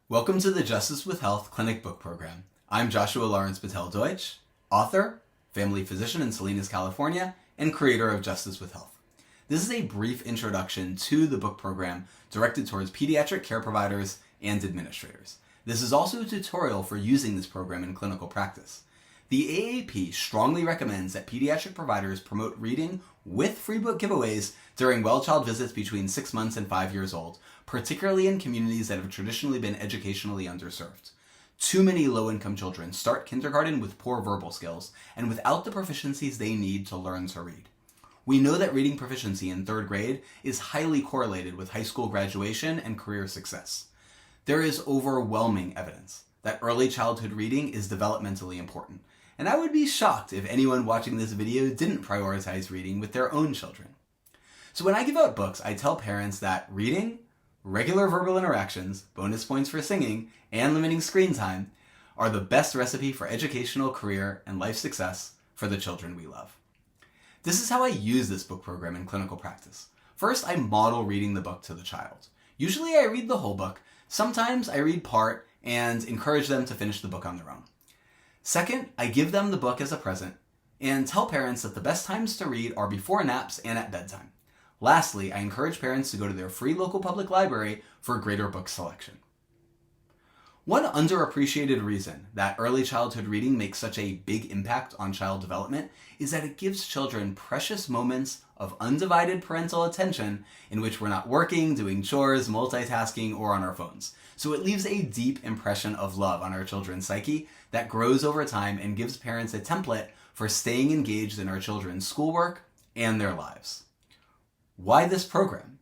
Welcome to the Justice with Health Clinic Book Program. I'm Joshua Lawrence Patel Deutsch, author, family physician in Salinas, California, and creator of Justice with Health. This is a brief introduction to the book program directed towards pediatric care providers and administrators. This is also a tutorial for using this program in clinical practice. The AAP strongly recommends that pediatric providers promote reading with free book giveaways during well-child visits between 6 months and 5 years old, particularly in communities that have traditionally been educationally underserved. Too many low-income children start kindergarten with poor verbal skills and without the proficiencies they need to learn to read. We know that reading proficiency in 3rd grade is highly correlated with high school graduation and career success. There is overwhelming evidence that early childhood reading is developmentally important, and I would be shocked if anyone watching this video didn't prioritize reading with their own children. So when I give out books, I tell parents that reading, regular verbal interactions, bonus points for singing, and limiting screen time are the best recipe for educational, career, and life success for the children we love. This is how I use this book program in clinical practice. First, I model reading the book to the child. Usually I read the whole book. Sometimes I read part and encourage them to finish the book on their own. Second, I give them the book as a present and tell parents that the best times to read are before naps and at bedtime. Lastly, I encourage parents to go to their free local public library for greater book selection. One underappreciated reason that early childhood reading makes such a big impact on child development is that it gives children precious moments of undivided parental attention in which we're not working, doing chores, multitasking, or on our phones. So it leaves a deep impression of love on our children's psyche that grows over time and gives parents a template for staying engaged in our children's schoolwork and their lives. Why this program?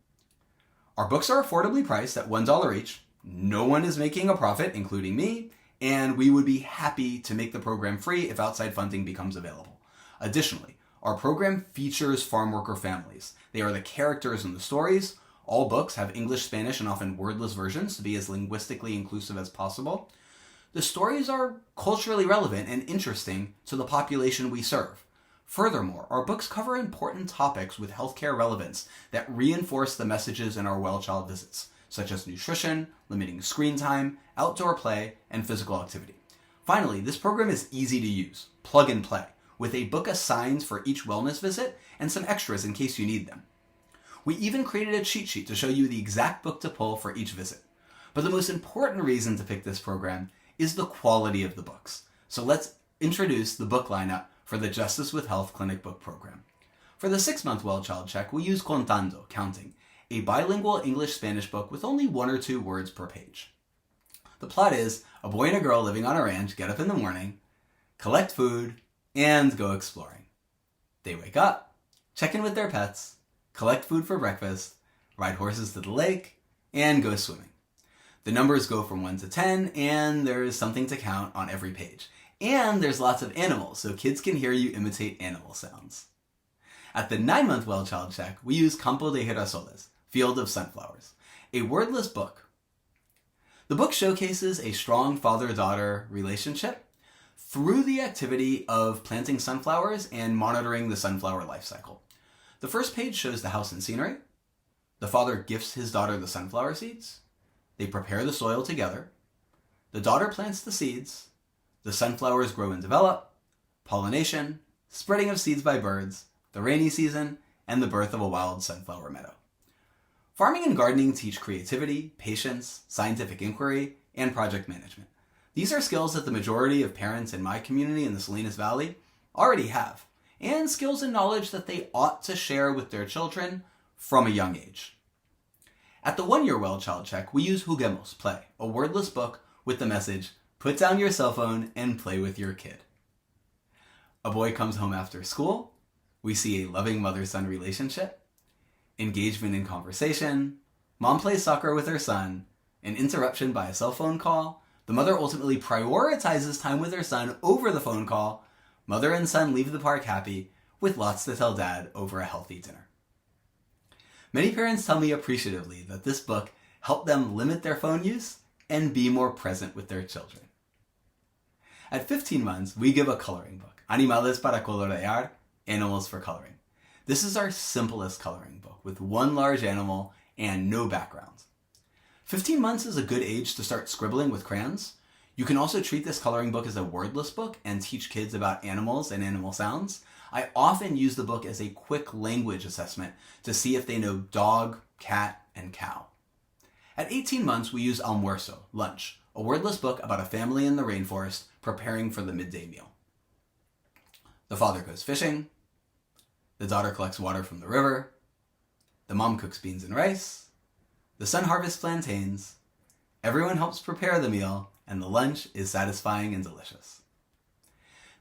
Our books are affordably priced at $1 each. No one is making a profit, including me, and we would be happy to make the program free if outside funding becomes available. Additionally, our program features farm worker families. They are the characters in the stories. All books have English, Spanish, and often wordless versions to be as linguistically inclusive as possible. The stories are culturally relevant and interesting to the population we serve. Furthermore, our books cover important topics with healthcare relevance that reinforce the messages in our well-child visits, such as nutrition, limiting screen time, outdoor play, and physical activity. Finally, this program is easy to use, plug and play, with a book assigned for each wellness visit and some extras in case you need them. We even created a cheat sheet to show you the exact book to pull for each visit. But the most important reason to pick this program is the quality of the books. So let's introduce the book lineup for the Justice with Health Clinic Book Program. For the 6-month Well Child Check, we use Contando, counting, a bilingual English-Spanish book with only 1 or 2 words per page. The plot is a boy and a girl living on a ranch get up in the morning, collect food, and go exploring. They wake up, check in with their pets, collect food for breakfast, ride horses to the lake, and go swimming. The numbers go from 1 to 10, and there is something to count on every page. And there's lots of animals, so kids can hear you imitate animal sounds. At the 9-month Well Child Check, we use Campo de Girasoles, Field of Sunflowers, a wordless book. The book showcases a strong father-daughter relationship through the activity of planting sunflowers and monitoring the sunflower life cycle. The first page shows the house and scenery. The father gifts his daughter the sunflower seeds. They prepare the soil together. The daughter plants the seeds. The sunflowers grow and develop, pollination, spreading of seeds by birds, the rainy season, and the birth of a wild sunflower meadow. Farming and gardening teach creativity, patience, scientific inquiry, and project management. These are skills that the majority of parents in my community in the Salinas Valley already have, and skills and knowledge that they ought to share with their children from a young age. At the 1-year Well Child Check, we use Juguemos, Play, a wordless book with the message, put down your cell phone and play with your kid. A boy comes home after school. We see a loving mother-son relationship, engagement in conversation, mom plays soccer with her son, an interruption by a cell phone call. The mother ultimately prioritizes time with her son over the phone call. Mother and son leave the park happy, with lots to tell dad over a healthy dinner. Many parents tell me appreciatively that this book helped them limit their phone use and be more present with their children. At 15 months, we give a coloring book, Animales para Colorear, Animals for Coloring. This is our simplest coloring book with 1 large animal and no background. 15 months is a good age to start scribbling with crayons. You can also treat this coloring book as a wordless book and teach kids about animals and animal sounds. I often use the book as a quick language assessment to see if they know dog, cat, and cow. At 18 months, we use almuerzo, lunch, a wordless book about a family in the rainforest preparing for the midday meal. The father goes fishing. The daughter collects water from the river. The mom cooks beans and rice. The son harvests plantains. Everyone helps prepare the meal, and the lunch is satisfying and delicious.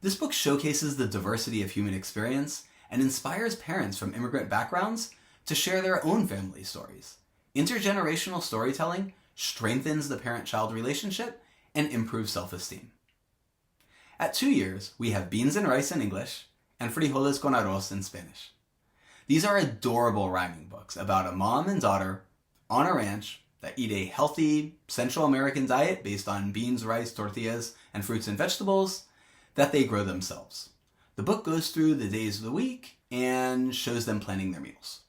This book showcases the diversity of human experience and inspires parents from immigrant backgrounds to share their own family stories. Intergenerational storytelling strengthens the parent-child relationship and improves self-esteem. At 2 years, we have beans and rice in English and frijoles con arroz in Spanish. These are adorable rhyming books about a mom and daughter on a ranch that eat a healthy Central American diet based on beans, rice, tortillas, and fruits and vegetables that they grow themselves. The book goes through the days of the week and shows them planning their meals.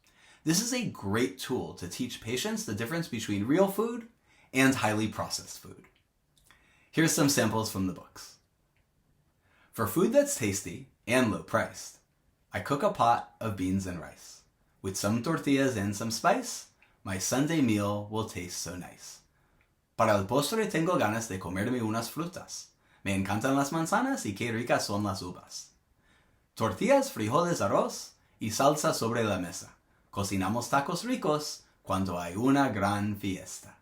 This is a great tool to teach patients the difference between real food and highly processed food. Here's some samples from the books. For food that's tasty and low priced, I cook a pot of beans and rice. With some tortillas and some spice, my Sunday meal will taste so nice. Para el postre tengo ganas de comerme unas frutas. Me encantan las manzanas y qué ricas son las uvas. Tortillas, frijoles, arroz y salsa sobre la mesa. Cocinamos tacos ricos cuando hay una gran fiesta.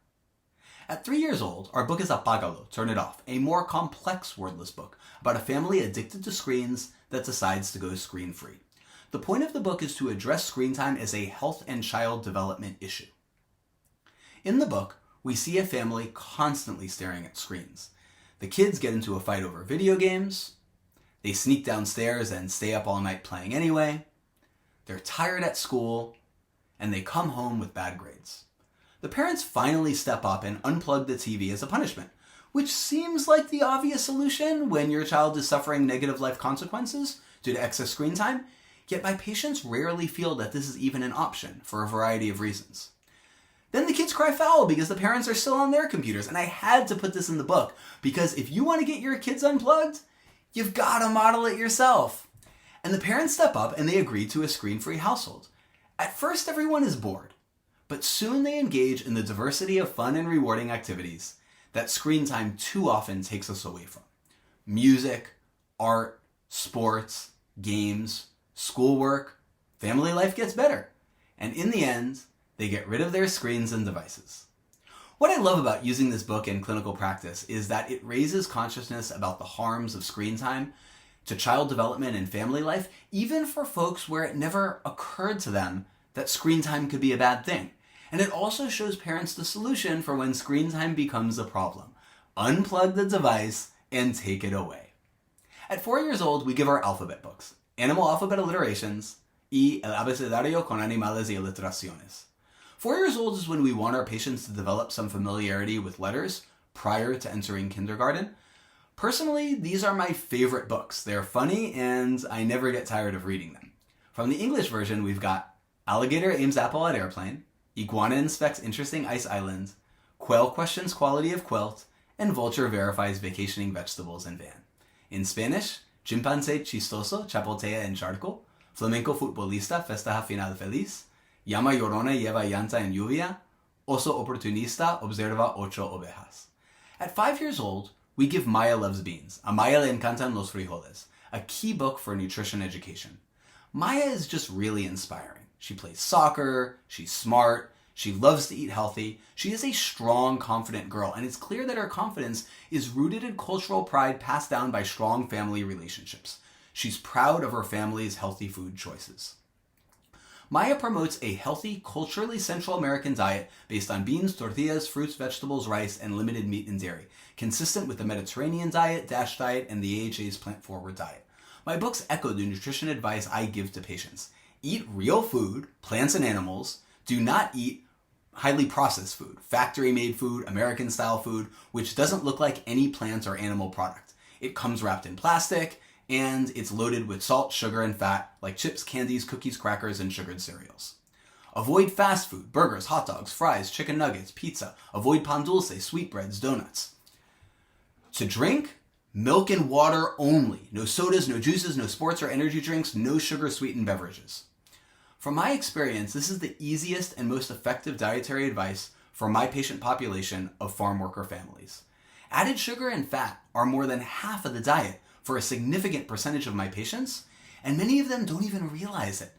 At 3 years old, our book is Apágalo, Turn It Off, a more complex wordless book about a family addicted to screens that decides to go screen-free. The point of the book is to address screen time as a health and child development issue. In the book, we see a family constantly staring at screens. The kids get into a fight over video games. They sneak downstairs and stay up all night playing anyway. They're tired at school, and they come home with bad grades. The parents finally step up and unplug the TV as a punishment, which seems like the obvious solution when your child is suffering negative life consequences due to excess screen time, yet my patients rarely feel that this is even an option for a variety of reasons. Then the kids cry foul because the parents are still on their computers, and I had to put this in the book because if you want to get your kids unplugged, you've got to model it yourself. And the parents step up and they agree to a screen-free household. At first, everyone is bored, but soon they engage in the diversity of fun and rewarding activities that screen time too often takes us away from. Music, art, sports, games, schoolwork, family life gets better. And in the end, they get rid of their screens and devices. What I love about using this book in clinical practice is that it raises consciousness about the harms of screen time to child development and family life, even for folks where it never occurred to them that screen time could be a bad thing. And it also shows parents the solution for when screen time becomes a problem. Unplug the device and take it away. At 4 years old, we give our alphabet books, Animal Alphabet Alliterations y El Abecedario con Animales y Alliteraciones. 4 years old is when we want our patients to develop some familiarity with letters prior to entering kindergarten. Personally, these are my favorite books. They're funny and I never get tired of reading them. From the English version, we've got Alligator Aims Apple at Airplane, Iguana Inspects Interesting Ice Island, Quail Questions Quality of Quilt, and Vulture Verifies Vacationing Vegetables in Van. In Spanish, Chimpancé Chistoso Chapotea en Charco, Flamenco Futbolista Festeja Final Feliz, Llama Llorona Lleva Llanta en Lluvia, Oso Oportunista Observa Ocho Ovejas. At 5 years old, we give Maya Loves Beans, A Maya le encantan los frijoles, a key book for nutrition education. Maya is just really inspiring. She plays soccer, she's smart, she loves to eat healthy, she is a strong, confident girl, and it's clear that her confidence is rooted in cultural pride passed down by strong family relationships. She's proud of her family's healthy food choices. Maya promotes a healthy, culturally Central American diet based on beans, tortillas, fruits, vegetables, rice, and limited meat and dairy, consistent with the Mediterranean diet, DASH diet, and the AHA's plant-forward diet. My books echo the nutrition advice I give to patients. Eat real food, plants and animals. Do not eat highly processed food, factory-made food, American-style food, which doesn't look like any plant or animal product. It comes wrapped in plastic, and it's loaded with salt, sugar, and fat, like chips, candies, cookies, crackers, and sugared cereals. Avoid fast food, burgers, hot dogs, fries, chicken nuggets, pizza. Avoid pan dulce, sweetbreads, donuts. To drink, milk and water only. No sodas, no juices, no sports or energy drinks, no sugar-sweetened beverages. From my experience, this is the easiest and most effective dietary advice for my patient population of farm worker families. Added sugar and fat are more than half of the diet for a significant percentage of my patients, and many of them don't even realize it.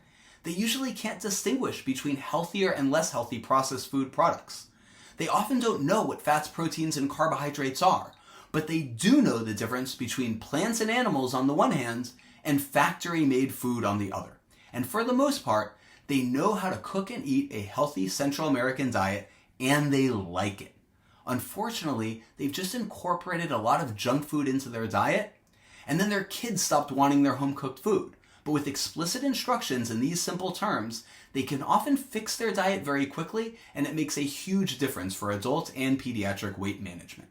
They usually can't distinguish between healthier and less healthy processed food products. They often don't know what fats, proteins, and carbohydrates are, but they do know the difference between plants and animals on the one hand and factory-made food on the other. And for the most part, they know how to cook and eat a healthy Central American diet, and they like it. Unfortunately, they've just incorporated a lot of junk food into their diet, and then their kids stopped wanting their home-cooked food. But with explicit instructions in these simple terms, they can often fix their diet very quickly, and it makes a huge difference for adult and pediatric weight management.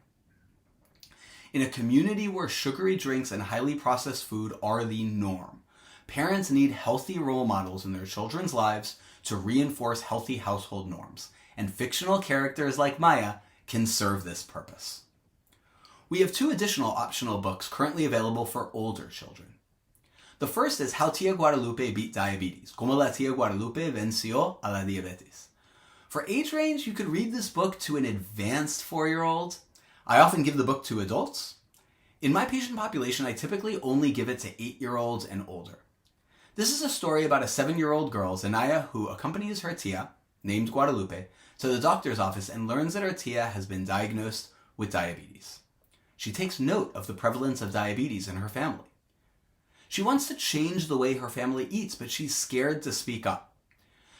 In a community where sugary drinks and highly processed food are the norm, parents need healthy role models in their children's lives to reinforce healthy household norms, and fictional characters like Maya can serve this purpose. We have 2 additional optional books currently available for older children. The first is How Tia Guadalupe Beat Diabetes, Como la Tia Guadalupe Venció a la Diabetes. For age range, you could read this book to an advanced 4-year-old. I often give the book to adults. In my patient population, I typically only give it to 8-year-olds and older. This is a story about a 7-year-old girl, Zanaya, who accompanies her tia, named Guadalupe, to the doctor's office and learns that her tia has been diagnosed with diabetes. She takes note of the prevalence of diabetes in her family. She wants to change the way her family eats, but she's scared to speak up.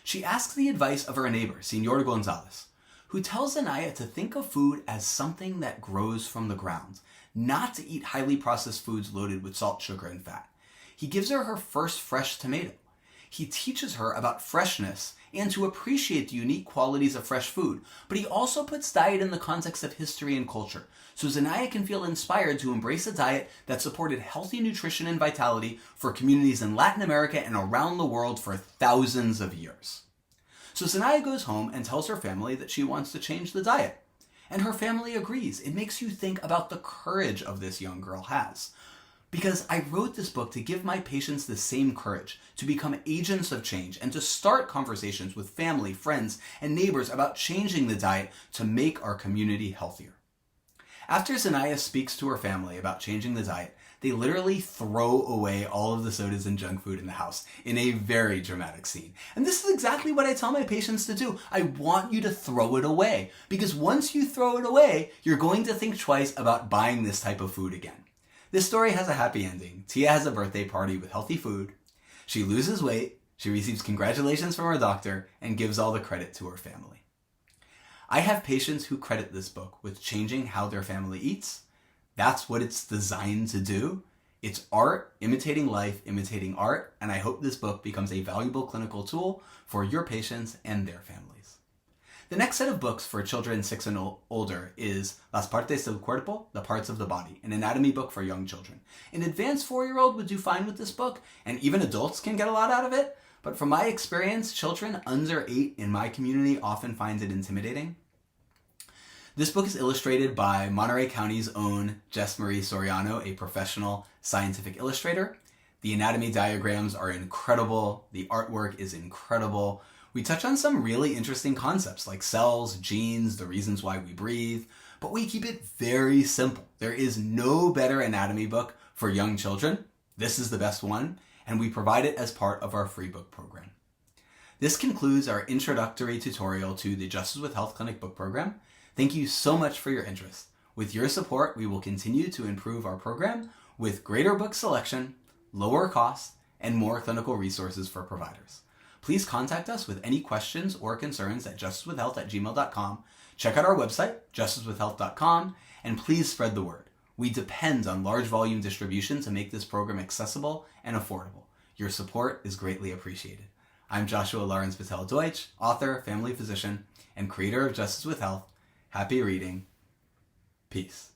She asks the advice of her neighbor, Senor Gonzalez, who tells Zanaya to think of food as something that grows from the ground, not to eat highly processed foods loaded with salt, sugar, and fat. He gives her her first fresh tomato. He teaches her about freshness and to appreciate the unique qualities of fresh food, but he also puts diet in the context of history and culture, so Zanaya can feel inspired to embrace a diet that supported healthy nutrition and vitality for communities in Latin America and around the world for thousands of years. So Zanaya goes home and tells her family that she wants to change the diet, and her family agrees. It makes you think about the courage of this young girl has. Because I wrote this book to give my patients the same courage, to become agents of change, and to start conversations with family, friends, and neighbors about changing the diet to make our community healthier. After Zanaya speaks to her family about changing the diet, they literally throw away all of the sodas and junk food in the house in a very dramatic scene. And this is exactly what I tell my patients to do. I want you to throw it away, because once you throw it away, you're going to think twice about buying this type of food again. This story has a happy ending. Tia has a birthday party with healthy food. She loses weight, she receives congratulations from her doctor, and gives all the credit to her family. I have patients who credit this book with changing how their family eats. That's what it's designed to do. It's art, imitating life, imitating art, and I hope this book becomes a valuable clinical tool for your patients and their families. The next set of books for children 6 and older is Las Partes del Cuerpo, The Parts of the Body, an anatomy book for young children. An advanced 4-year-old would do fine with this book, and even adults can get a lot out of it, but from my experience, children under 8 in my community often find it intimidating. This book is illustrated by Monterey County's own Jess Marie Soriano, a professional scientific illustrator. The anatomy diagrams are incredible. The artwork is incredible. We touch on some really interesting concepts like cells, genes, the reasons why we breathe, but we keep it very simple. There is no better anatomy book for young children. This is the best one, and we provide it as part of our free book program. This concludes our introductory tutorial to the Justice with Health Clinic book program. Thank you so much for your interest. With your support, we will continue to improve our program with greater book selection, lower costs, and more clinical resources for providers. Please contact us with any questions or concerns at justicewithhealth@gmail.com. Check out our website, justicewithhealth.com, and please spread the word. We depend on large volume distribution to make this program accessible and affordable. Your support is greatly appreciated. I'm Joshua Lawrence Patel Deutsch, author, family physician, and creator of Justice with Health. Happy reading. Peace.